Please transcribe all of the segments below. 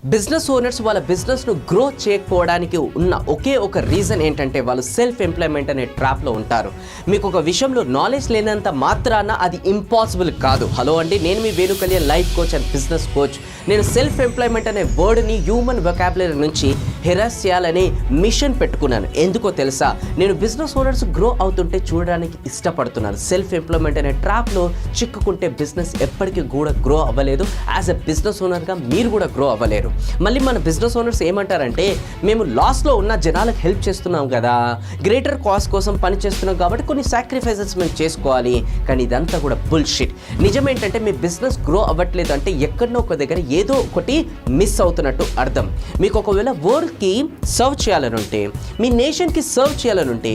Business owners వాళ్ళ బిజినెస్ను grow చేయకపోవడానికి ఉన్న ఒకే ఒక రీజన్ ఏంటంటే వాళ్ళు సెల్ఫ్ ఎంప్లాయ్మెంట్ అనే ట్రాప్లో ఉంటారు. మీకు ఒక విషయంలో నాలెడ్జ్ లేనంత మాత్రాన అది ఇంపాసిబుల్ కాదు. హలో అండి, నేను మీ Venu Kalyan, life coach and business coach. నేను సెల్ఫ్ ఎంప్లాయ్మెంట్ అనే వర్డ్ని హ్యూమన్ వొకాబులరీ నుంచి హెరాస్ చేయాలనే మిషన్ పెట్టుకున్నాను. ఎందుకో తెలుసా? నేను బిజినెస్ ఓనర్స్ గ్రో అవుతుంటే చూడడానికి ఇష్టపడుతున్నాను. సెల్ఫ్ ఎంప్లాయ్మెంట్ అనే ట్రాప్లో చిక్కుకుంటే బిజినెస్ ఎప్పటికీ కూడా గ్రో అవ్వలేదు. యాజ్ ఎ బిజినెస్ ఓనర్గా మీరు కూడా గ్రో అవ్వలేరు. మళ్ళీ మన బిజినెస్ ఓనర్స్ ఏమంటారంటే, మేము లాస్లో ఉన్న జనాలకు హెల్ప్ చేస్తున్నాం కదా, గ్రేటర్ కాస్ట్ కోసం పని చేస్తున్నాం కాబట్టి కొన్ని సాక్రిఫైసెస్ మేము చేసుకోవాలి. కానీ ఇదంతా కూడా బుల్షిట్. నిజమేంటంటే మీ బిజినెస్ గ్రో అవ్వట్లేదు అంటే ఎక్కడనో ఒక దగ్గర ఏదో ఒకటి మిస్ అవుతున్నట్టు అర్థం. మీకు ఒకవేళ వరల్డ్కి సర్వ్ చేయాలని ఉంటే, మీ నేషన్కి సర్వ్ చేయాలని ఉంటే,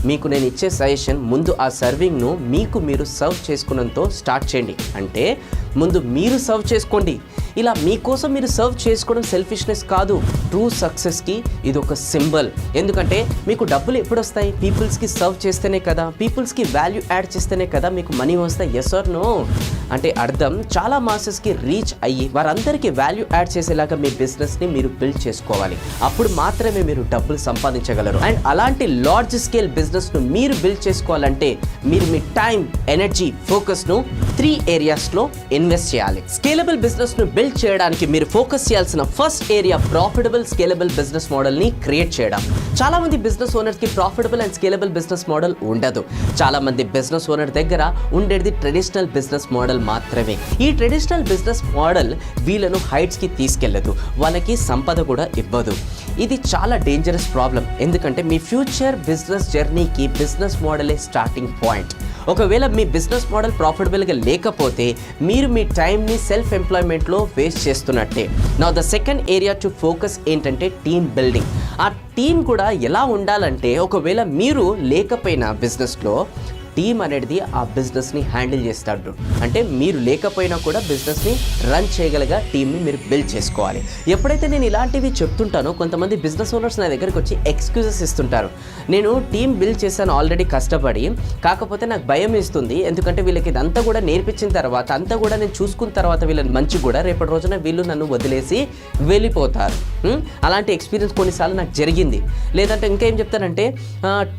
మీకు నేను ఇచ్చే సజెషన్, ముందు ఆ సర్వింగ్ను మీకు మీరు సర్వ్ చేసుకున్నంతో స్టార్ట్ చేయండి. అంటే ముందు మీరు సర్వ్ చేసుకోండి. ఇలా మీకోసం మీరు సర్వ్ చేసుకోవడం సెల్ఫిష్నెస్ కాదు, ట్రూ సక్సెస్కి ఇది ఒక సింబల్. ఎందుకంటే మీకు డబ్బులు ఎప్పుడు వస్తాయి? పీపుల్స్కి సర్వ్ చేస్తేనే కదా, పీపుల్స్కి వాల్యూ యాడ్ చేస్తేనే కదా మీకు మనీ వస్తాయి. Yes or no? అంటే అర్థం, చాలా మాసెస్కి రీచ్ అయ్యి వారందరికీ వాల్యూ యాడ్ చేసేలాగా మీ బిజినెస్ని మీరు బిల్డ్ చేసుకోవాలి. అప్పుడు మాత్రమే మీరు డబ్బులు సంపాదించగలరు. అండ్ అలాంటి లార్జ్ స్కేల్ బిజినెస్ను మీరు బిల్డ్ చేసుకోవాలంటే మీరు మీ టైం, ఎనర్జీ, ఫోకస్ను 3 ఏరియాస్లో ఇన్వెస్ట్ చేయాలి. స్కేలబుల్ బిజినెస్ను బిల్డ్ చేయడానికి మీరు ఫోకస్ చేయాల్సిన first area profitable scalable business మోడల్ని క్రియేట్ చేయడం. చాలా మంది బిజినెస్ ఓనర్స్కి profitable and scalable business model ఉండదు. చాలా మంది బిజినెస్ ఓనర్ దగ్గర ఉండేది ట్రెడిషనల్ బిజినెస్ మోడల్ మాత్రమే. ఈ ట్రెడిషనల్ బిజినెస్ మోడల్ వీళ్ళను హైట్స్కి తీసుకెళ్లదు, వాళ్ళకి సంపద కూడా ఇవ్వదు. ఇది చాలా డేంజరస్ ప్రాబ్లం. ఎందుకంటే మీ ఫ్యూచర్ బిజినెస్ జర్నీకి బిజినెస్ మోడలే స్టార్టింగ్ పాయింట్. ఒకవేళ మీ బిజినెస్ మోడల్ ప్రాఫిటబుల్గా లేకపోతే మీరు మీ టైంని సెల్ఫ్ ఎంప్లాయ్మెంట్లో వేస్ట్ చేస్తున్నట్టే. Now the second area to focus ఏంటంటే టీమ్ బిల్డింగ్. ఆ టీం కూడా ఎలా ఉండాలంటే, ఒకవేళ మీరు లేకపోయినా బిజినెస్లో టీమ్ అనేది ఆ బిజినెస్ని హ్యాండిల్ చేస్తాడు. అంటే మీరు లేకపోయినా కూడా బిజినెస్ని రన్ చేయగలిగే టీమ్ని మీరు బిల్డ్ చేసుకోవాలి. ఎప్పుడైతే నేను ఇలాంటివి చెప్తుంటానో, కొంతమంది బిజినెస్ ఓనర్స్ నా దగ్గరికి వచ్చి ఎక్స్క్యూజెస్ ఇస్తుంటారు. నేను టీమ్ బిల్డ్ చేశాను ఆల్రెడీ కష్టపడి, కాకపోతే నాకు భయం ఇస్తుంది. ఎందుకంటే వీళ్ళకి ఇదంతా కూడా నేర్పించిన తర్వాత, అంతా కూడా నేను చూసుకున్న తర్వాత వీళ్ళని మంచి కూడా రేపటి రోజున వీళ్ళు నన్ను వదిలేసి వెళ్ళిపోతారు. అలాంటి ఎక్స్పీరియన్స్ కొన్నిసార్లు నాకు జరిగింది. లేదంటే ఇంకా ఏం చెప్తానంటే,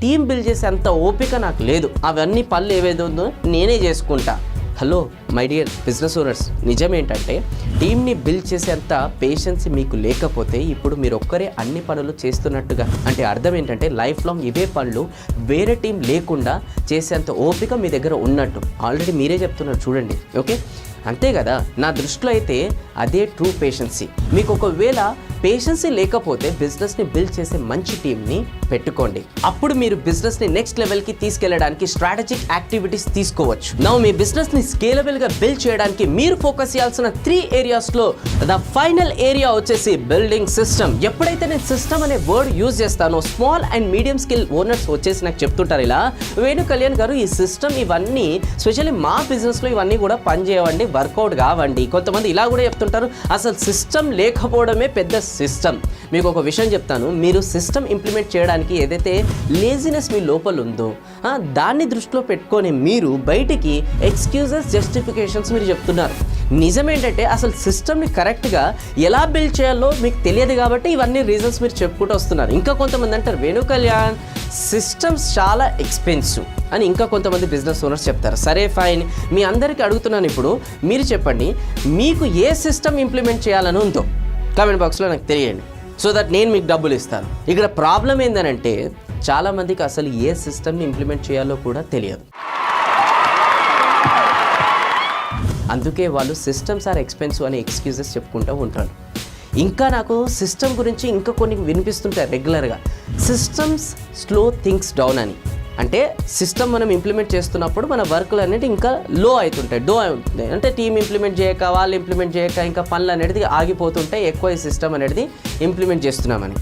టీమ్ బిల్డ్ చేసే అంత ఓపిక నాకు లేదు, అవన్నీ పనులు ఏవేదో నేనే చేసుకుంటా. Hello my dear business owners, నిజమేంటంటే టీమ్ని బిల్డ్ చేసేంత పేషెన్స్ మీకు లేకపోతే ఇప్పుడు మీరు ఒక్కరే అన్ని పనులు చేస్తున్నట్టుగా. అంటే అర్థం ఏంటంటే లైఫ్ లాంగ్ ఇవే పనులు వేరే టీం లేకుండా చేసేంత ఓపిక మీ దగ్గర ఉన్నట్టు. ఆల్రెడీ మీరే చెప్తున్నారు చూడండి. ఓకే, అంతే కదా. నా దృష్టిలో అయితే అదే ట్రూ పేషెన్సీ. మీకు ఒకవేళ పేషెన్సీ లేకపోతే బిజినెస్ని బిల్డ్ చేసే మంచి టీమ్ని పెట్టుకోండి. అప్పుడు మీరు బిజినెస్ని నెక్స్ట్ లెవెల్కి తీసుకెళ్ళడానికి స్ట్రాటజిక్ యాక్టివిటీస్ తీసుకోవచ్చు. నా మీ బిజినెస్ని స్కేలబుల్గా బిల్డ్ చేయడానికి మీరు ఫోకస్ చేయాల్సిన 3 ఏరియాస్లో ద ఫైనల్ ఏరియా వచ్చేసి బిల్డింగ్ సిస్టమ్. ఎప్పుడైతే నేను సిస్టమ్ అనే వర్డ్ యూజ్ చేస్తానో, small and medium skill owners వచ్చేసి నాకు చెప్తుంటారు, ఇలా వేణు కళ్యాణ్ గారు ఈ సిస్టమ్ ఇవన్నీ స్పెషల్లీ మా బిజినెస్లో ఇవన్నీ కూడా పనిచేయవండి, వర్కౌట్ కావండి. కొంతమంది ఇలా కూడా చెప్తుంటారు, అసలు సిస్టమ్ లేకపోవడమే పెద్ద సిస్టమ్. మీకు ఒక విషయం చెప్తాను, మీరు సిస్టమ్ ఇంప్లిమెంట్ చేయడానికి ఏదైతే లేజినెస్ మీ లోపల ఉందో దాన్ని దృష్టిలో పెట్టుకొని మీరు బయటికి ఎక్స్క్యూజెస్, జస్టిఫికేషన్స్ మీరు చెప్తున్నారు. నిజమేంటంటే అసలు సిస్టమ్ని కరెక్ట్గా ఎలా బిల్డ్ చేయాలో మీకు తెలియదు కాబట్టి ఇవన్నీ రీజన్స్ మీరు చెప్పుకుంటూ వస్తున్నారు. ఇంకా కొంతమంది అంటారు, వేణు కళ్యాణ్ సిస్టమ్స్ చాలా ఎక్స్పెన్సివ్ అని ఇంకా కొంతమంది బిజినెస్ ఓనర్స్ చెప్తారు. సరే ఫైన్, మీ అందరికీ అడుగుతున్నాను, ఇప్పుడు మీరు చెప్పండి, మీకు ఏ సిస్టమ్ ఇంప్లిమెంట్ చేయాలని ఉందో కామెంట్ బాక్స్లో నాకు తెలియండి, సో దట్ నేను మీకు డబ్బులు ఇస్తాను. ఇక్కడ ప్రాబ్లం ఏంటంటే చాలామందికి అసలు ఏ సిస్టమ్ని ఇంప్లిమెంట్ చేయాలో కూడా తెలియదు. అందుకే వాళ్ళు సిస్టమ్స్ ఆర్ ఎక్స్పెన్సివ్ అనే ఎక్స్క్యూజెస్ చెప్పుకుంటూ ఉంటారు. ఇంకా నాకు సిస్టమ్ గురించి ఇంకా కొన్ని వినిపిస్తుంటాయి రెగ్యులర్గా, సిస్టమ్స్ స్లో థింగ్స్ డౌన్ అని. అంటే సిస్టమ్ మనం ఇంప్లిమెంట్ చేస్తున్నప్పుడు మన వర్క్లు అనేది ఇంకా లో అవుతుంటాయి, డో అవుతుంటాయి. అంటే టీమ్ ఇంప్లిమెంట్ చేయక, వాళ్ళు ఇంప్లిమెంట్ చేయక ఇంకా పనులు అనేది ఆగిపోతుంటాయి, ఎక్కువ ఈ సిస్టమ్ అనేది ఇంప్లిమెంట్ చేస్తున్నామని.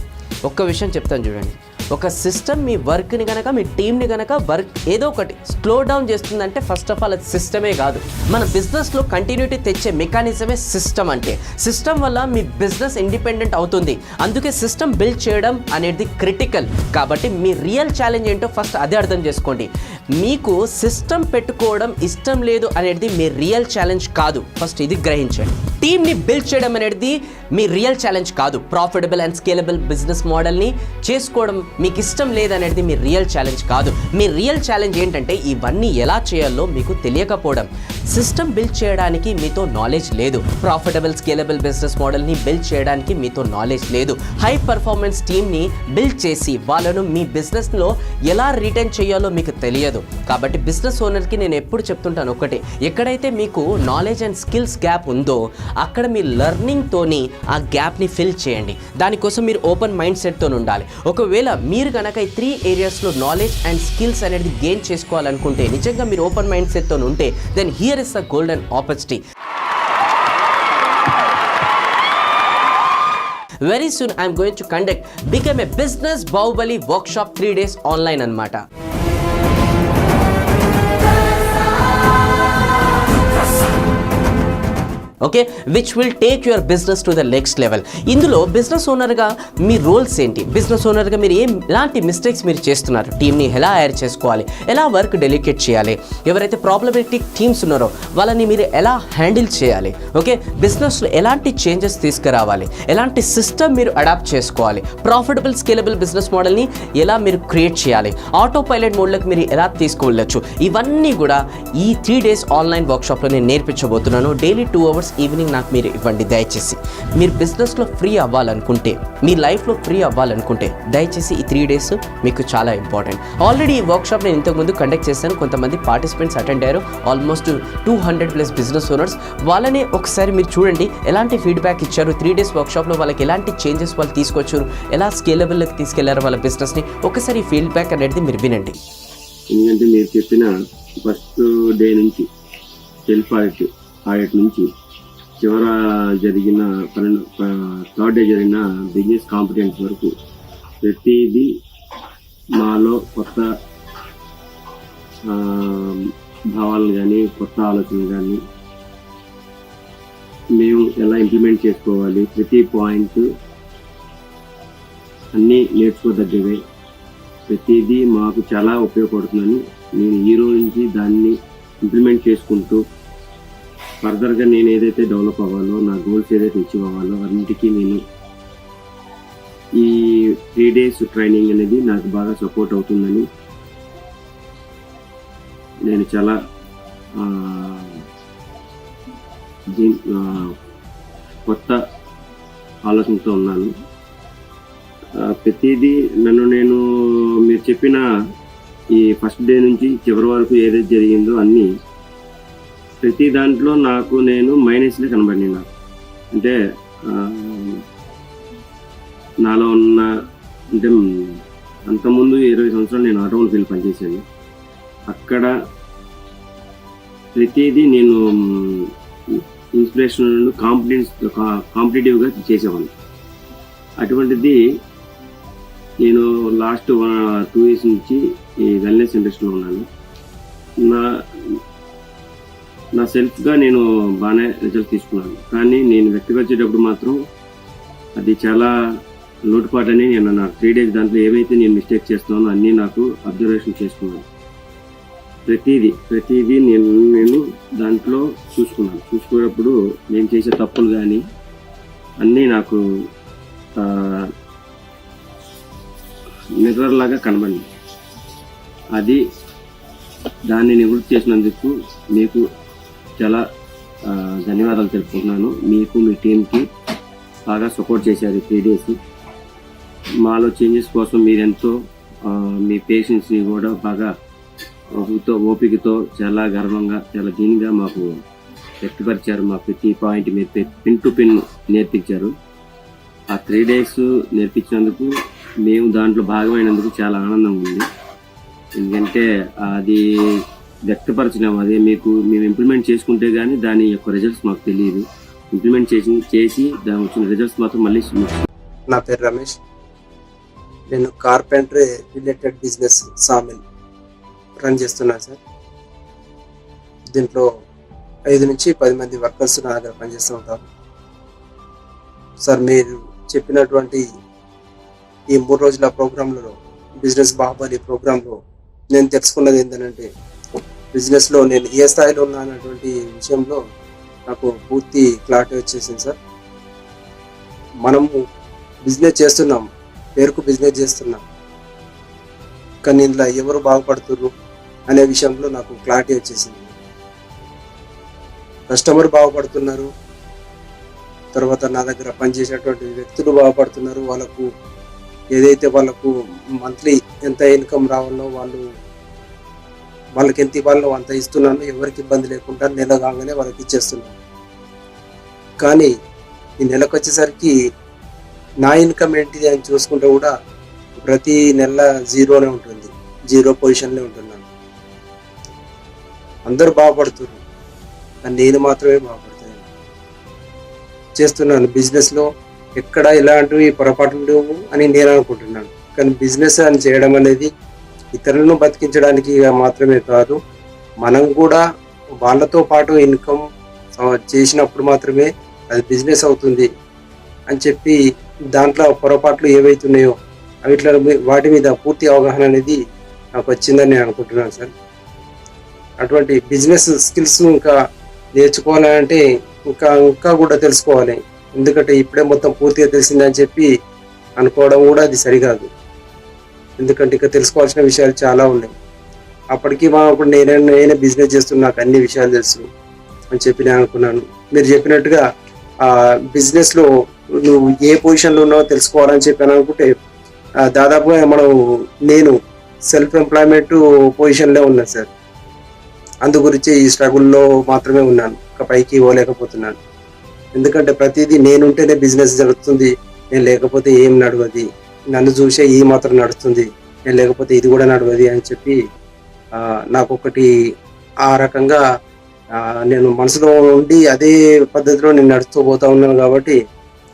ఒక్క విషయం చెప్తాను చూడండి, ఒక సిస్టమ్ మీ వర్క్ని కనుక, మీ టీమ్ని కనుక వర్క్ ఏదో ఒకటి స్లో డౌన్ చేస్తుందంటే ఫస్ట్ ఆఫ్ ఆల్ అది సిస్టమే కాదు, మన బిజినెస్లో కంటిన్యూటీ తెచ్చే మెకానిజమే సిస్టమ్. అంటే సిస్టమ్ వల్ల మీ బిజినెస్ ఇండిపెండెంట్ అవుతుంది. అందుకే సిస్టమ్ బిల్డ్ చేయడం అనేది క్రిటికల్. కాబట్టి మీ రియల్ ఛాలెంజ్ ఏంటో ఫస్ట్ అదే అర్థం చేసుకోండి. మీకు సిస్టమ్ పెట్టుకోవడం ఇష్టం లేదు అనేది మీ రియల్ ఛాలెంజ్ కాదు. ఫస్ట్ ఇది గ్రహించండి. టీమ్ని బిల్డ్ చేయడం అనేది మీ రియల్ ఛాలెంజ్ కాదు. ప్రాఫిటబుల్ అండ్ స్కేలబుల్ బిజినెస్ మోడల్ని చేసుకోవడం మీకు ఇష్టం లేదనేది మీ రియల్ ఛాలెంజ్ కాదు. మీ రియల్ ఛాలెంజ్ ఏంటంటే ఇవన్నీ ఎలా చేయాలో మీకు తెలియకపోవడం. సిస్టమ్ బిల్డ్ చేయడానికి మీతో నాలెడ్జ్ లేదు. ప్రాఫిటబుల్ స్కేలబుల్ బిజినెస్ మోడల్ని బిల్డ్ చేయడానికి మీతో నాలెడ్జ్ లేదు. హై పర్ఫార్మెన్స్ టీమ్ని బిల్డ్ చేసి వాళ్ళను మీ బిజినెస్లో ఎలా రిటైన్ చేయాలో మీకు తెలియదు. కాబట్టి బిజినెస్ ఓనర్కి నేను ఎప్పుడు చెప్తుంటాను ఒకటే, ఎక్కడైతే మీకు నాలెడ్జ్ అండ్ స్కిల్స్ గ్యాప్ ఉందో అక్కడ మీ లెర్నింగ్తోని ఆ గ్యాప్ని ఫిల్ చేయండి. దానికోసం మీరు ఓపెన్ మైండ్ సెట్తో ఉండాలి. ఒకవేళ మీరు కనుక ఈ 3 ఏరియాస్లో నాలెడ్జ్ అండ్ స్కిల్స్ అనేది గెయిన్ చేసుకోవాలనుకుంటే, నిజంగా మీరు ఓపెన్ మైండ్ సెట్తో ఉంటే, then here is the golden opportunity. Very soon I am going to conduct Become a Business Bahubali workshop 3 days online అన్నమాట. Okay, which will take your business to the next level. ఇందులో business ఓనర్గా మీ roles ఏంటి, business ఓనర్గా మీరు ఎలాంటి mistakes మీరు చేస్తున్నారు, టీమ్ని ఎలా hire చేసుకోవాలి, ఎలా వర్క్ డెలికేట్ చేయాలి, ఎవరైతే ప్రాబ్లమేటిక్ టీమ్స్ ఉన్నారో వాళ్ళని మీరు ఎలా హ్యాండిల్ చేయాలి, ఓకే, బిజినెస్లో ఎలాంటి చేంజెస్ తీసుకురావాలి, ఎలాంటి సిస్టమ్ మీరు అడాప్ట్ చేసుకోవాలి, ప్రాఫిటబుల్ స్కేలబుల్ బిజినెస్ మోడల్ని ఎలా మీరు క్రియేట్ చేయాలి, ఆటో పైలట్ మోడ్లోకి మీరు ఎలా తీసుకువెళ్ళచ్చు, ఇవన్నీ కూడా ఈ 3 days ఆన్లైన్ వర్క్షాప్లో నేను నేర్పించబోతున్నాను. డైలీ 2 hours ఈవినింగ్ నాకు మీరు ఇవ్వండి. దయచేసి మీరు బిజినెస్లో ఫ్రీ అవ్వాలనుకుంటే, మీ లైఫ్లో ఫ్రీ అవ్వాలనుకుంటే దయచేసి ఈ 3 days మీకు చాలా ఇంపార్టెంట్. ఆల్రెడీ ఈ వర్క్షాప్ నేను ఇంతకుముందు కండక్ట్ చేశాను. కొంతమంది పార్టిసిపెంట్స్ అటెండ్ అయ్యారు, ఆల్మోస్ట్ 200+ బిజినెస్ ఓనర్స్. వాళ్ళని ఒకసారి మీరు చూడండి ఎలాంటి ఫీడ్బ్యాక్ ఇచ్చారు. 3 days వర్క్షాప్లో వాళ్ళకి ఎలాంటి చేంజెస్ వాళ్ళు తీసుకొచ్చారు, ఎలా స్కేలబుల్కి తీసుకెళ్లారు వాళ్ళ బిజినెస్ని, ఒకసారి ఫీడ్బ్యాక్ అనేది మీరు వినండి. ఎందుకంటే మీరు చెప్పిన ఫస్ట్ డే నుంచి సెల్ఫ్ ఆడిట్ నుంచి చివర జరిగిన 3rd డే జరిగిన బిజినెస్ కాంపిటెన్స్ వరకు ప్రతిదీ మాలో కొత్త భావాలను కానీ కొత్త ఆలోచనలు కానీ మేము ఎలా ఇంప్లిమెంట్ చేసుకోవాలి, ప్రతి పాయింట్ అన్నీ నేర్చుకోదగ్గవే, ప్రతిదీ మాకు చాలా ఉపయోగపడుతుందని నేను ఈ రోజు నుంచి దాన్ని ఇంప్లిమెంట్ చేసుకుంటూ ఫర్దర్గా నేను ఏదైతే డెవలప్ అవ్వాలో, నా గోల్స్ ఏదైతే అచీవ్ అవ్వాలో అన్నిటికీ నేను ఈ 3 days ట్రైనింగ్ అనేది నాకు బాగా సపోర్ట్ అవుతుందని నేను చాలా కొత్త ఆలోచనతో ఉన్నాను. ప్రతిదీ నేను మీరు చెప్పిన ఈ ఫస్ట్ డే నుంచి చివరి వరకు ఏదైతే జరిగిందో అన్నీ ప్రతి దాంట్లో నేను మైనస్లే కనబడి, నాకు అంటే నాలో ఉన్న అంటే అంతకుముందు 20 సంవత్సరాలు నేను ఆటోమొబైల్ ఫీల్డ్ పనిచేశాను. అక్కడ ప్రతిదీ నేను ఇన్స్పిరేషనల్ కాంపిటేటివ్గా చేసేవాడిని. అటువంటిది నేను లాస్ట్ 2 years నుంచి ఈ వెల్నెస్ ఇండస్ట్రీలో ఉన్నాను. నా సెల్ఫ్గా నేను బాగానే రిజల్ట్ తీసుకున్నాను. కానీ నేను వ్యక్తిగతేటప్పుడు మాత్రం అది చాలా లోటుపాటని నేను నా 3 days దాంట్లో ఏవైతే నేను మిస్టేక్ చేస్తున్నానో అన్నీ నాకు అబ్జర్వేషన్ చేసుకున్నాను. ప్రతిదీ నేను దాంట్లో చూసుకున్నప్పుడు నేను చేసే తప్పులు కానీ అన్నీ నాకు మిర్రర్ లాగా కనబడింది. దాన్ని నివృత్తి చేసినందుకు మీకు చాలా ధన్యవాదాలు తెలుపుకుంటున్నాను. మీకు మీ టీంకి బాగా సపోర్ట్ చేశారు 3 days. మాలో చేంజెస్ కోసం మీరెంతో మీ పేషెన్స్ని కూడా బాగా ఓపికతో చాలా గర్వంగా చాలా దీనిగా మాకు వ్యక్తపరిచారు. మా ప్రతి పాయింట్ మీరు పిన్ టు పిన్ నేర్పించారు. ఆ 3 days నేర్పించినందుకు మేము దాంట్లో భాగమైనందుకు చాలా ఆనందంగా ఉంది. ఎందుకంటే అది వ్యక్తపరచడం, అదే మేము ఇంప్లిమెంట్ చేసుకుంటే కానీ దాని యొక్క రిజల్ట్స్ మాకు తెలియదు. ఇంప్లిమెంట్ చేసి దాని వచ్చిన రిజల్ట్స్ మాత్రం మళ్ళీ. నా పేరు రమేష్. నేను carpentry related business sawmill run చేస్తున్నాను సార్. దీంట్లో 5 నుంచి 10 మంది వర్కర్స్ నా దగ్గర పనిచేస్తూ ఉంటారు సార్. మీరు చెప్పినటువంటి ఈ 3 రోజుల ప్రోగ్రాంలలో, బిజినెస్ బాహుబలి ప్రోగ్రాంలో నేను తెలుసుకున్నది ఏంటంటే బిజినెస్లో నేను ఏ స్థాయిలో ఉన్నా అన్నటువంటి విషయంలో నాకు పూర్తి క్లారిటీ వచ్చేసింది సార్. మనము బిజినెస్ చేస్తున్నాం, పేరుకు బిజినెస్ చేస్తున్నాం, కానీ ఇందులో ఎవరు బాగుపడుతున్నారు అనే విషయంలో నాకు క్లారిటీ వచ్చేసింది. కస్టమర్ బాగుపడుతున్నారు, తర్వాత నా దగ్గర పనిచేసేటువంటి వ్యక్తులు బాగుపడుతున్నారు. వాళ్ళకు ఏదైతే వాళ్ళకు మంత్లీ ఎంత ఇన్కమ్ రావాలో వాళ్ళకి ఎంత ఇవ్వాలో అంత ఇస్తున్నాను. ఎవరికి ఇబ్బంది లేకుండా నెల కాగానే వాళ్ళకి ఇచ్చేస్తున్నాను. కానీ ఈ నెలకు వచ్చేసరికి నా ఇన్కమ్ ఏంటిది అని చూసుకుంటే కూడా ప్రతి నెల జీరోనే ఉంటుంది, జీరో పొజిషన్లో ఉంటున్నాను. అందరూ బాగుపడుతున్నారు, కానీ నేను మాత్రమే బాగుపడుతున్నాను. చేస్తున్నాను బిజినెస్లో ఎక్కడ ఇలాంటివి పొరపాట్లు లేవు అని నేను అనుకుంటున్నాను. కానీ బిజినెస్ అని చేయడం అనేది ఇతరులను బతికించడానికి మాత్రమే కాదు, మనం కూడా వాళ్ళతో పాటు ఇన్కమ్ చేసినప్పుడు మాత్రమే అది బిజినెస్ అవుతుంది అని చెప్పి దాంట్లో పొరపాట్లు ఏవైతున్నాయో వాటి మీద పూర్తి అవగాహన అనేది నాకు వచ్చిందని నేను అనుకుంటున్నాను సార్. అటువంటి బిజినెస్ స్కిల్స్ ఇంకా నేర్చుకోవాలంటే ఇంకా కూడా తెలుసుకోవాలి. ఎందుకంటే ఇప్పుడే మొత్తం పూర్తిగా తెలిసిందని చెప్పి అనుకోవడం కూడా అది సరికాదు. ఎందుకంటే ఇంకా తెలుసుకోవాల్సిన విషయాలు చాలా ఉన్నాయి. అప్పటికి ఇప్పుడు నేనే బిజినెస్ చేస్తున్నా, నాకు అన్ని విషయాలు తెలుసు అని చెప్పి నేను అనుకున్నాను. మీరు చెప్పినట్టుగా బిజినెస్లో నువ్వు ఏ పొజిషన్లో ఉన్నావో తెలుసుకోవాలని చెప్పాను అనుకుంటే దాదాపుగా నేను సెల్ఫ్ ఎంప్లాయ్మెంట్ పొజిషన్లో ఉన్నాను సార్. అందు గురించి ఈ స్ట్రగుల్లో మాత్రమే ఉన్నాను, ఇంకా పైకి ఇవ్వలేకపోతున్నాను. ఎందుకంటే ప్రతిదీ నేనుంటేనే బిజినెస్ జరుగుతుంది, నేను లేకపోతే ఏం నడవది, నన్ను చూసే ఈ మాత్రం నడుస్తుంది, నేను లేకపోతే ఇది కూడా నడవది అని చెప్పి నాకు ఒకటి ఆ రకంగా నేను మనసులో ఉండి అదే పద్ధతిలో నేను నడుస్తూ పోతా ఉన్నాను. కాబట్టి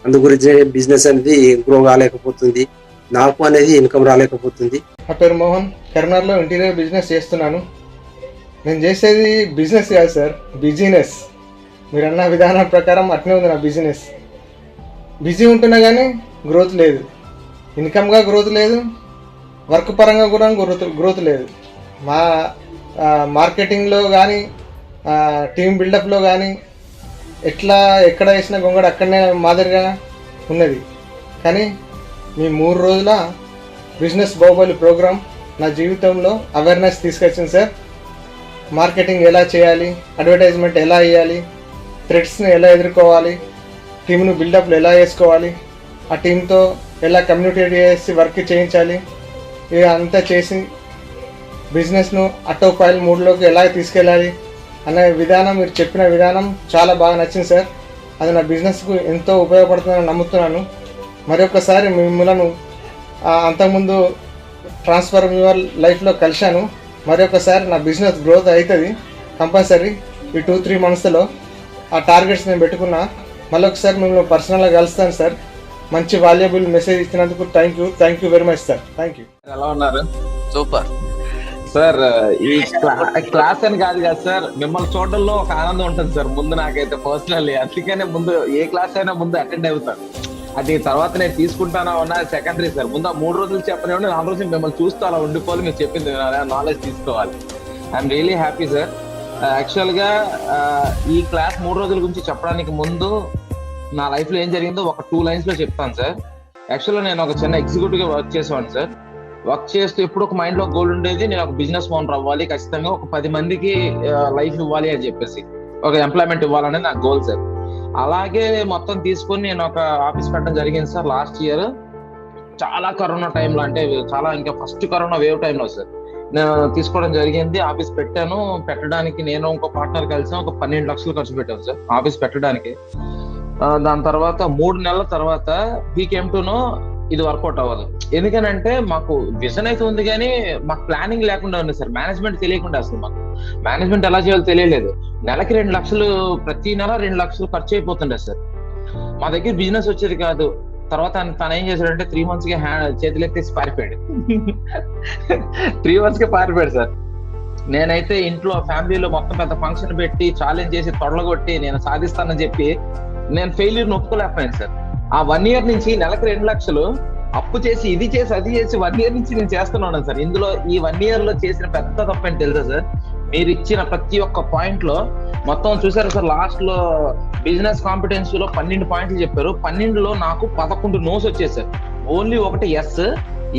అందు గురించి బిజినెస్ అనేది గ్రో కాలేకపోతుంది, నాకు అనేది ఇన్కమ్ రాలేకపోతుంది. నా పేరు మోహన్, కరీంనగర్లో ఇంటీరియర్ బిజినెస్ చేస్తున్నాను. నేను చేసేది బిజినెస్ కాదు సార్, బిజినెస్. మీరు అన్న విధానం ప్రకారం అట్నే ఉంది నా బిజినెస్. బిజీ ఉంటున్నా కానీ గ్రోత్ లేదు, ఇన్కమ్గా గ్రోత్ లేదు, వర్క్ పరంగా కూడా గ్రోత్ లేదు. మా మార్కెటింగ్లో కానీ టీమ్ బిల్డప్లో కానీ ఎక్కడ వేసిన గొంగడు అక్కడనే మాదిరిగా ఉన్నది. కానీ మీ 3 రోజుల బిజినెస్ బాహుబలి ప్రోగ్రామ్ నా జీవితంలో అవేర్నెస్ తీసుకొచ్చింది సార్. మార్కెటింగ్ ఎలా చేయాలి, అడ్వర్టైజ్మెంట్ ఎలా వేయాలి, థ్రెడ్స్ని ఎలా ఎదుర్కోవాలి, టీమ్ను బిల్డప్లు ఎలా చేసుకోవాలి, ఆ టీంతో ఎలా కమ్యూనికేట్ చేసి వర్క్ చేయించాలి, ఇక అంతా చేసి బిజినెస్ను ఆటోపైల్ మూడ్లోకి ఎలా తీసుకెళ్ళాలి అనే విధానం, మీరు చెప్పిన విధానం చాలా బాగా నచ్చింది సార్. అది నా బిజినెస్కు ఎంతో ఉపయోగపడుతుందని నమ్ముతున్నాను. మరొకసారి మిమ్మల్ని అంతకుముందు ట్రాన్స్ఫర్ యువర్ లైఫ్లో కలిశాను. మరొకసారి నా బిజినెస్ గ్రోత్ అవుతుంది కంపల్సరీ. ఈ 2-3 మంత్స్లో ఆ టార్గెట్స్ నేను పెట్టుకున్నా. మళ్ళొకసారి మిమ్మల్ని పర్సనల్గా కలుస్తాను సార్. మంచి వాల్యుబుల్ మెసేజ్ ఇచ్చినందుకు thank you very much sir. Thank you. ఎలా ఉన్నారు? Super sir. ఈ క్లాస్ అని కాదు కదా సార్, మిమ్మల్ని చూడడంలో ఒక ఆనందం ఉంటుంది సార్ ముందు నాకైతే పర్సనల్లీ. అందుకనే ముందు ఏ క్లాస్ అయినా ముందు అటెండ్ అవుతాను. అది తర్వాత నేను తీసుకుంటానా ఉన్నా సెకండరీ సార్. ముందు 3 రోజులు చెప్పనివ్వండి, 4 రోజులు మిమ్మల్ని చూస్తూ అలా ఉండిపోవాలి, మీరు చెప్పింది నాలెడ్జ్ తీసుకోవాలి. I'm really happy sir. యాక్చువల్గా ఈ క్లాస్ 3 రోజుల గురించి చెప్పడానికి ముందు నా లైఫ్లో ఏం జరిగిందో ఒక 2 లైన్స్లో చెప్తాను సార్. యాక్చువల్గా నేను ఒక చిన్న ఎగ్జిక్యూటివ్గా వర్క్ చేసేవాడిని సార్. వర్క్ చేస్తూ ఎప్పుడు ఒక మైండ్లో గోల్ ఉండేది, నేను ఒక బిజినెస్ ఓనర్ అవ్వాలి, ఖచ్చితంగా ఒక 10 మందికి లైఫ్ ఇవ్వాలి అని చెప్పేసి, ఒక ఎంప్లాయ్మెంట్ ఇవ్వాలనేది నా గోల్ సార్. అలాగే మొత్తం తీసుకొని నేను ఒక ఆఫీస్ పెట్టడం జరిగింది సార్ లాస్ట్ ఇయర్. చాలా కరోనా టైంలో, అంటే చాలా ఇంకా ఫస్ట్ కరోనా వేవ్ టైంలో సార్ నేను తీసుకోవడం జరిగింది. ఆఫీస్ పెట్టాను. పెట్టడానికి నేను ఇంకో పార్ట్నర్ కలిసి ఒక 12 లక్షలు ఖర్చు పెట్టాను సార్ ఆఫీస్ పెట్టడానికి. దాని తర్వాత 3 నెలల తర్వాత వీకెమ్ టు నో ఇది వర్కౌట్ అవ్వదు. ఎందుకనంటే మాకు విజన్ అయితే ఉంది కానీ మాకు ప్లానింగ్ లేకుండా ఉంది సార్. మేనేజ్మెంట్ తెలియకుండా, అసలు మాకు మేనేజ్మెంట్ ఎలా చేయాలో తెలియలేదు. నెలకి 2 లక్షలు, ప్రతి నెల 2 లక్షలు ఖర్చు అయిపోతుండే సార్. మా దగ్గర బిజినెస్ వచ్చేది కాదు. తర్వాత తను ఏం చేశాడంటే 3 months కి చేతులు ఎత్తేసి పారిపోయాడు. 3 months కి పారిపోయాడు సార్. నేనైతే ఇంట్లో ఫ్యామిలీలో మొత్తం పెద్ద ఫంక్షన్ పెట్టి ఛాలెంజ్ చేసి తొడలగొట్టి నేను సాధిస్తానని చెప్పి నేను ఫెయిల్యూర్ ఒప్పుకోలేకపోయాను సార్. ఆ 1 year నుంచి నెలకి 2 లక్షలు అప్పు చేసి ఇది చేసి అది చేసి 1 year నుంచి నేను చేస్తున్నాను సార్. ఇందులో ఈ 1 year లో చేసిన పెద్ద తప్పు ఏంటి తెలుసా సార్? మీరు ఇచ్చిన ప్రతి ఒక్క పాయింట్ లో మొత్తం చూసారు సార్. లాస్ట్ లో బిజినెస్ కాంపిటెన్సీలో 12 పాయింట్లు చెప్పారు. 12లో నాకు 11 నోస్ వచ్చాయి సార్. ఓన్లీ ఒకటి ఎస్.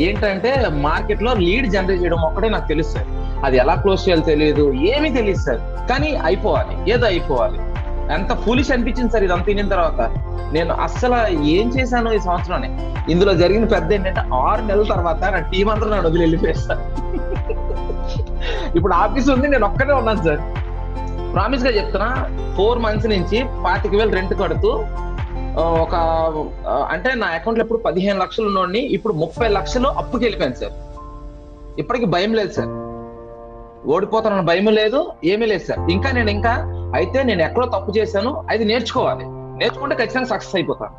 ఏంటంటే మార్కెట్ లో లీడ్ జనరేట్ చేయడం ఒక్కటే నాకు తెలుసు సార్. అది ఎలా క్లోజ్ చేయాలో తెలియదు, ఏమీ తెలియదు సార్. కానీ అయిపోవాలి, ఏదో అయిపోవాలి. ఎంత ఫూలిష్ అనిపించింది సార్ ఇదంతా తినిన తర్వాత. నేను అస్సలు ఏం చేశాను ఈ సంవత్సరాన్ని. ఇందులో జరిగిన పెద్ద ఏంటంటే 6 నెలల తర్వాత నా టీం అంతా నన్ను వదిలి వెళ్ళిపోయారు సార్. ఇప్పుడు ఆఫీస్ ఉంది, నేను ఒక్కడే ఉన్నాను సార్. ప్రామిస్ గా చెప్తున్నా, 4 months నుంచి 25,000 రెంట్ కడుతూ ఒక అంటే నా అకౌంట్ లో ఎప్పుడు 15 లక్షలు ఉన్నోడిని ఇప్పుడు 30 లక్షలు అప్పుకి వెళ్ళిపోయాను సార్. ఇప్పటికి భయం లేదు సార్, ఓడిపోతానన్న భయం లేదు, ఏమీ లేదు సార్. ఇంకా అయితే నేను ఎక్కడో తప్పు చేశాను, అది నేర్చుకోవాలి. నేర్చుకుంటే ఖచ్చితంగా సక్సెస్ అయిపోతాను.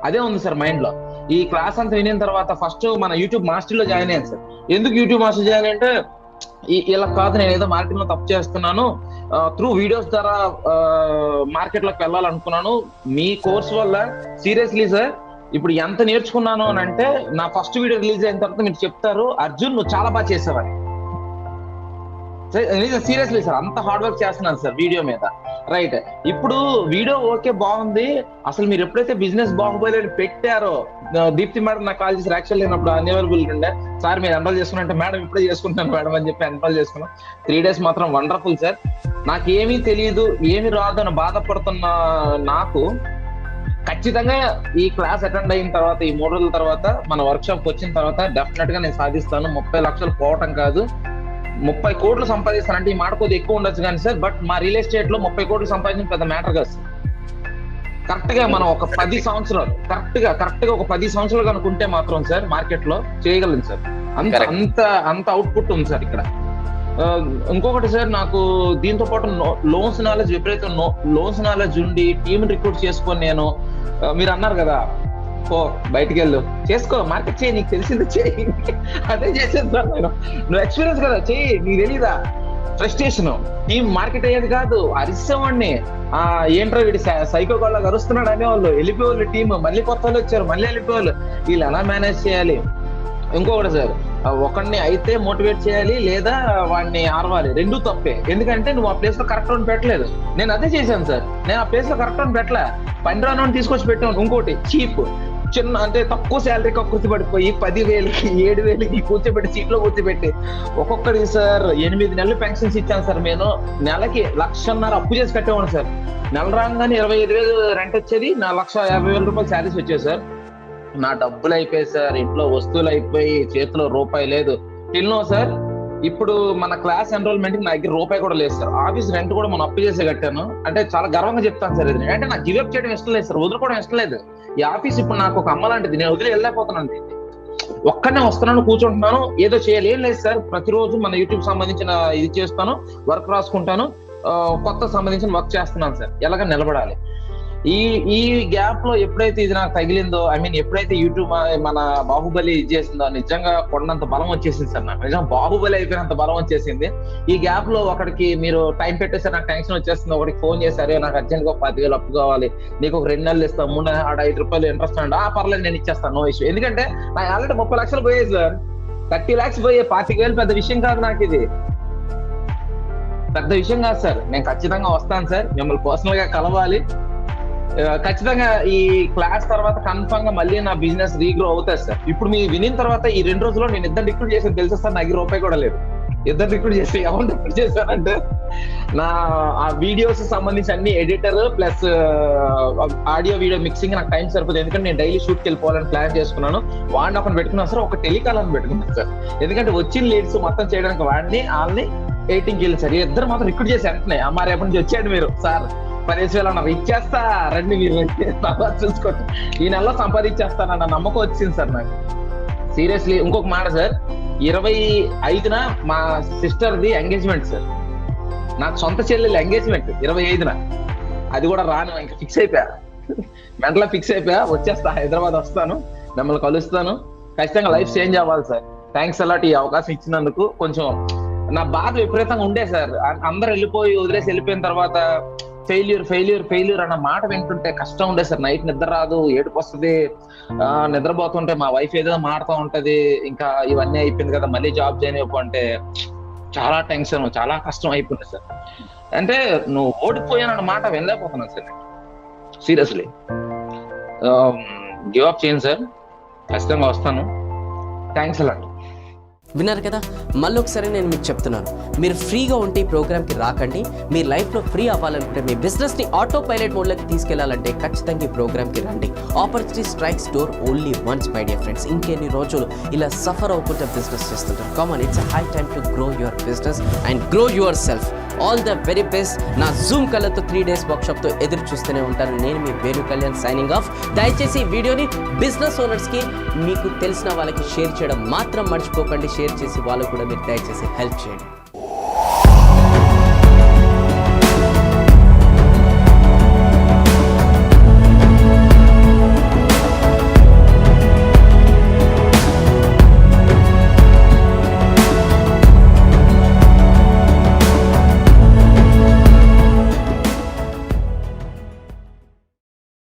అదే ఉంది సార్ మైండ్ లో. ఈ క్లాస్ అంతా వినిన తర్వాత ఫస్ట్ మన యూట్యూబ్ మాస్టర్ లో జాయిన్ అయ్యాను సార్. ఎందుకు యూట్యూబ్ మాస్టర్ జాయిన్ అంటే ఇలా కాదు, నేను ఏదో మార్కెట్ లో తప్పు చేస్తున్నాను, త్రూ వీడియోస్ ద్వారా మార్కెట్ లోకి వెళ్ళాలనుకున్నాను. మీ కోర్స్ వల్ల సీరియస్లీ సార్ ఇప్పుడు ఎంత నేర్చుకున్నాను అని అంటే, నా ఫస్ట్ వీడియో రిలీజ్ అయిన తర్వాత మీరు చెప్తారు, అర్జున్ నువ్వు చాలా బాగా చేసావని. సీరియస్లీ సార్, అంత హార్డ్ వర్క్ చేస్తున్నాను సార్ వీడియో మీద. రైట్, ఇప్పుడు వీడియో ఓకే బాగుంది. అసలు మీరు ఎప్పుడైతే బిజినెస్ బాహుబలి పెట్టారో, దీప్తి మేడం నాకు కాల్ చేసి యాక్చువల్ లేనప్పుడు అన్అవైలబుల్ ఉండే, సార్ మీరు ఎన్రోల్ చేసుకున్నంటే మేడం ఇప్పుడే చేసుకుంటున్నాను మేడం అని చెప్పి ఎన్రోల్ చేసుకున్నాం. 3 days మాత్రం వండర్ఫుల్ సార్. నాకు ఏమీ తెలియదు, ఏమి రాదు అని బాధపడుతున్న నాకు ఖచ్చితంగా ఈ క్లాస్ అటెండ్ అయిన తర్వాత, ఈ 3 రోజుల తర్వాత మన వర్క్ షాప్ వచ్చిన తర్వాత డెఫినెట్ గా నేను సాధిస్తాను. 30 లక్షలు పోవటం కాదు, 30 కోట్లు సంపాదిస్తానంటే ఈ మాట కొద్దిగా ఎక్కువ ఉండొచ్చు కానీ సార్, బట్ మా రియల్ ఎస్టేట్ లో 30 కోట్లు సంపాదించిన పెద్ద మ్యాటర్ కాదు సార్. కరెక్ట్ గా మనం ఒక 10 సంవత్సరాలు కరెక్ట్ గా ఒక 10 సంవత్సరాలు కనుకుంటే మాత్రం సార్ మార్కెట్ లో చేయగలం సార్. అంత అవుట్పుట్ ఉంది సార్ ఇక్కడ. ఇంకొకటి సార్, నాకు దీంతో పాటు లోన్స్ నాలెడ్జ్, విపరీతం లోన్స్ నాలెడ్జ్ ఉండి టీమ్ రిక్రూట్ చేసుకొని నేను, మీరు అన్నారు కదా పో బయటికి వెళ్ళు చేసుకో, మార్కెట్ చేయి, నీకు తెలిసింది చేయి, అదే చేసేది సార్ నేను. నువ్వు ఎక్స్పీరియన్స్ కదా, చెయ్యి, నీకు తెలీదా. ఫ్రస్ట్రేషన్, టీం మార్కెట్ అయ్యేది కాదు, అరిసేవాడిని. ఏంట్రా వీడి సైకో వాళ్ళకి అరుస్తున్నాడు అనేవాళ్ళు, వెళ్ళిపోయేవాళ్ళు టీం, మళ్ళీ కొత్త వాళ్ళు వచ్చారు, మళ్ళీ వెళ్ళిపోయేవాళ్ళు. వీళ్ళు ఎలా మేనేజ్ చేయాలి. ఇంకొకటి సార్, ఒకడిని అయితే మోటివేట్ చేయాలి, లేదా వాడిని ఆరవాలి, రెండూ తప్పే. ఎందుకంటే నువ్వు ఆ ప్లేస్ లో కరెక్ట్ అని పెట్టలేదు. నేను అదే చేశాను సార్, నేను ఆ ప్లేస్ లో కరెక్ట్ అని పెట్టలే, పనిరాను తీసుకొచ్చి పెట్టాను. ఇంకోటి చీప్, చిన్న అంటే తక్కువ శాలరీకి కూర్చోబెట్టిపోయి 10,000కి 7,000కి కూర్చోబెట్టి సీట్ లో కూర్చోబెట్టి ఒక్కొక్కడికి సార్ 8 నెలలు పెన్షన్స్ ఇచ్చాను సార్. నేను నెలకి 1,50,000 అప్పు చేసి కట్టేవాడు సార్. నెల రాగానే 25,000 రెంట్ వచ్చేది, నా 1,50,000 రూపాయలు శాలరీస్ వచ్చేది సార్. నా డబ్బులు అయిపోయాయి సార్, ఇంట్లో వస్తువులు అయిపోయి, చేతిలో రూపాయి లేదు. తిన్నో సార్, ఇప్పుడు మన క్లాస్ ఎన్రోల్మెంట్ కి నా దగ్గర రూపాయి కూడా లేదు సార్. ఆఫీస్ రెంట్ కూడా మనం అప్పు చేసే కట్టాను. అంటే చాలా గర్వంగా చెప్తాను సార్ ఇది. అంటే నాకు గివప్ చేయడం ఇష్టం లేదు సార్, వదులుకోవడం ఇష్టం లేదు. ఈ ఆఫీస్ ఇప్పుడు నాకు ఒక అమ్మ లాంటిది, నేను వదిలి వెళ్ళలేకపోతున్నాను. ఒక్కనే వస్తున్నాను, కూర్చుంటున్నాను, ఏదో చేయాలి, ఏం లేదు సార్. ప్రతిరోజు మన యూట్యూబ్ సంబంధించిన ఇది చేస్తాను, వర్క్ రాసుకుంటాను, కొత్త సంబంధించిన వర్క్ చేస్తున్నాను సార్. ఎలాగ నిలబడాలి. ఈ గ్యాప్ లో ఎప్పుడైతే ఇది నాకు తగిలిందో, ఐ మీన్ ఎప్పుడైతే యూట్యూబ్ మన బాహుబలి చేసిందో, నిజంగా కొండంత బలం వచ్చేసింది సార్. నాకు నిజంగా బాహుబలి అయిపోయినంత బలం వచ్చేసింది. ఈ గ్యాప్ లో ఒకడికి మీరు టైం పెట్టేసారు, నాకు టెన్షన్ వచ్చేస్తుంది. ఒకటికి ఫోన్ చేశారు, నాకు అర్జెంట్ గా 10,000 అప్పు కావాలి, నీకు ఒక 2 నెలలు ఇస్తాను, 3 నెలలు 5 రూపాయలు ఇంట్రెస్ట్ అండి, పర్లేదు నేను ఇచ్చేస్తాను, నో ఇష్యూ. ఎందుకంటే నాకు ఆల్రెడీ 30 లక్షలు పోయాయి సార్. 30 lakhs పోయాయి, 25,000 పెద్ద విషయం కాదు నాకు, ఇది పెద్ద విషయం కాదు సార్. నేను ఖచ్చితంగా వస్తాను సార్, మిమ్మల్ని పర్సనల్ గా కలవాలి. ఖచ్చితంగా ఈ క్లాస్ తర్వాత కన్ఫర్మ్ గా మళ్ళీ నా బిజినెస్ రీగ్రో అవుతుంది సార్. ఇప్పుడు మీ వినిన తర్వాత ఈ 2 రోజుల్లో నేను ఇద్దరు రిక్రూట్ చేసాను తెలుసా సార్. నాకు రూపాయి కూడా లేదు. ఇద్దరు రిక్రూట్ చేసి ఎవరు రిక్రూట్ చేశానంటే, నా ఆ వీడియోస్ సంబంధించి అన్ని editor plus audio video mixing నాకు టైం సరిపోతుంది. ఎందుకంటే నేను డైలీ షూట్కి వెళ్ళిపోవాలని ప్లాన్ చేసుకున్నాను. వాడిని ఒకటి పెట్టుకున్నాను సార్, ఒక టెలికాలర్ పెట్టుకున్నాను సార్. ఎందుకంటే వచ్చిన లీడ్స్ మొత్తం చేయడానికి వాడిని, వాళ్ళని 18కి వెళ్ళి సార్. ఇద్దరు మాత్రం రిక్రూట్ చేసి వెంటనే, అమ్మా రేపటి నుంచి వచ్చాడు మీరు సార్, 10,000 అన్నారు, ఇచ్చేస్తా రండి మీరు తర్వాత చూసుకోండి, ఈ నెలలో సంపాదించేస్తానన్న నమ్మకం వచ్చింది సార్ నాకు. సీరియస్లీ ఇంకొక మాట సార్, 25న మా సిస్టర్ది ఎంగేజ్మెంట్ సార్. నాకు సొంత చెల్లెలు ఎంగేజ్మెంట్ 25న. అది కూడా రాను, ఇంకా ఫిక్స్ అయిపోయా, మెంటలో ఫిక్స్ అయిపోయా, వచ్చేస్తా, హైదరాబాద్ వస్తాను, మిమ్మల్ని కలుస్తాను. ఖచ్చితంగా లైఫ్ చేంజ్ అవ్వాలి సార్. థ్యాంక్స్ అలాట్ ఈ అవకాశం ఇచ్చినందుకు. కొంచెం నా బాధ విపరీతంగా ఉండే సార్. అందరు వెళ్ళిపోయి వదిలేసి వెళ్ళిపోయిన తర్వాత ఫెయిల్యూర్ అన్న మాట వింటుంటే కష్టం ఉండే సార్. నైట్ నిద్ర రాదు, ఏడుపు వస్తుంది. నిద్రపోతుంటే మా వైఫ్ ఏదో మాడుతూ ఉంటది, ఇంకా ఇవన్నీ అయిపోయింది కదా మళ్ళీ జాబ్ జాయిన్ అయిపోతే చాలా టెన్షన్, చాలా కష్టం అయిపోయింది సార్. అంటే నువ్వు ఓడిపోయానన్న మాట వినలేకపోతున్నాను సార్. సీరియస్లీ గివ్ అప్ చేయండి సార్, ఖచ్చితంగా వస్తాను. Thanks a lot. విన్నారు కదా, మళ్ళీ ఒకసారి నేను మీకు చెప్తున్నాను, మీరు ఫ్రీగా ఉంటే ఈ ప్రోగ్రామ్కి రాకండి. మీ లైఫ్లో ఫ్రీ అవ్వాలనుకుంటే, మీ బిజినెస్ని ఆటో పైలట్ మోడ్లోకి తీసుకెళ్లాలంటే ఖచ్చితంగా ఈ ప్రోగ్రామ్కి రండి. Opportunity strikes door only once my dear friends. ఇంకెన్ని రోజులు ఇలా సఫర్ అవ్వకుండా బిజినెస్ చేస్తుంటారు. Common, it's high time to grow your business and grow your self. All the very best. నా జూమ్ కళ్ళతో 3 days వర్క్షాప్తో ఎదురు చూస్తూనే ఉంటాను. నేను మీ వేణు కళ్యాణ్ సైనింగ్ ఆఫ్. దయచేసి ఈ వీడియోని బిజినెస్ ఓనర్స్కి, మీకు తెలిసిన వాళ్ళకి షేర్ చేయడం మాత్రం మర్చిపోకండి. షేర్ చేసి వాళ్ళకు కూడా మీరు దయచేసి హెల్ప్ చేయండి.